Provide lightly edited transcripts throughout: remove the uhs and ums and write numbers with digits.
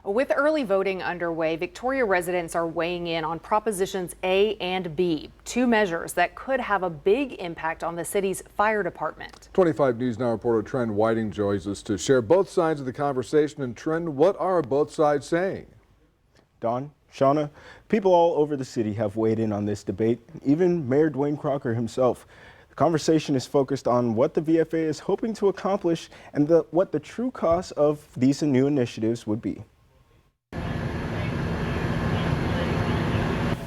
With early voting underway, Victoria residents are weighing in on Propositions A and B, two measures that could have a big impact on the city's fire department. 25 News Now reporter Trent Whiting joins us to share both sides of the conversation. And Trent, what are both sides saying? Don, Shauna, people all over the city have weighed in on this debate, even Mayor Dwayne Crocker himself. The conversation is focused on what the VFA is hoping to accomplish and what the true cost of these new initiatives would be.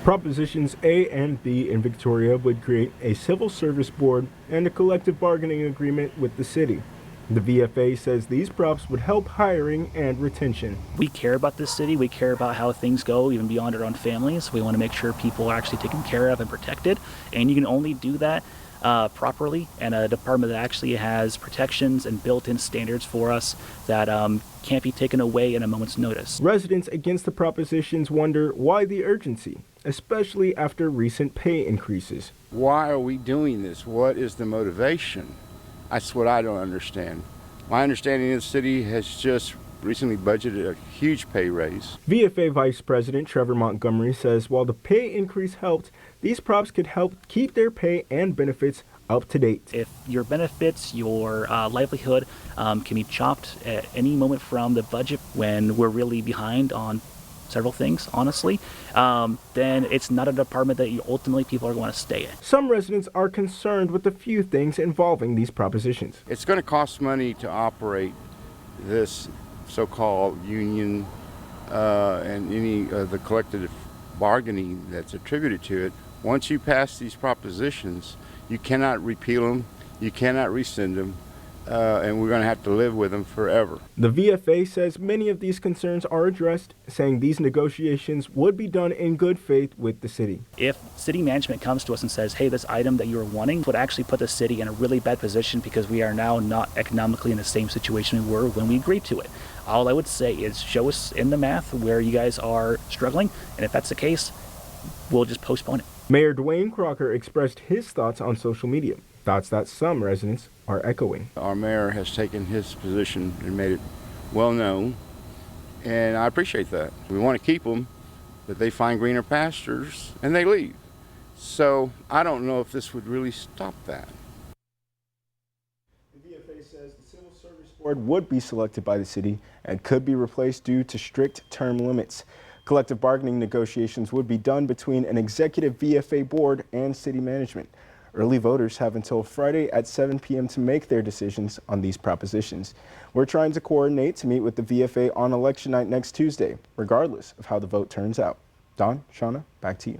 Propositions A and B in Victoria would create a civil service board and a collective bargaining agreement with the city. The VFA says these props would help hiring and retention. We care about this city. We care about how things go, even beyond our own families. We want to make sure people are actually taken care of and protected. And you can only do that properly, and a department that actually has protections and built-in standards for us that can't be taken away in a moment's notice. Residents against the propositions wonder why the urgency, especially after recent pay increases. Why are we doing this? What is the motivation? That's what I don't understand. My understanding is the city has just recently budgeted a huge pay raise. VFA Vice President Trevor Montgomery says while the pay increase helped, these props could help keep their pay and benefits up to date. If your benefits, your livelihood can be chopped at any moment from the budget when we're really behind on several things, honestly, then it's not a department that ultimately people are going to stay in. Some residents are concerned with a few things involving these propositions. It's going to cost money to operate this so-called union and any of the collective bargaining that's attributed to it. Once you pass these propositions, you cannot repeal them, you cannot rescind them, and we're going to have to live with them forever. The VFA says many of these concerns are addressed, saying these negotiations would be done in good faith with the city. If city management comes to us and says, hey, this item that you were wanting would actually put the city in a really bad position because we are now not economically in the same situation we were when we agreed to it. All I would say is show us in the math where you guys are struggling, and if that's the case, we'll just postpone it. Mayor Dwayne Crocker expressed his thoughts on social media, thoughts that some residents are echoing. Our mayor has taken his position and made it well known, and I appreciate that. We want to keep them, but they find greener pastures and they leave. So I don't know if this would really stop that. The VFA says the Civil Service Board would be selected by the city and could be replaced due to strict term limits. Collective bargaining negotiations would be done between an executive VFA board and city management. Early voters have until Friday at 7 p.m. to make their decisions on these propositions. We're trying to coordinate to meet with the VFA on election night next Tuesday, regardless of how the vote turns out. Don, Shauna, back to you.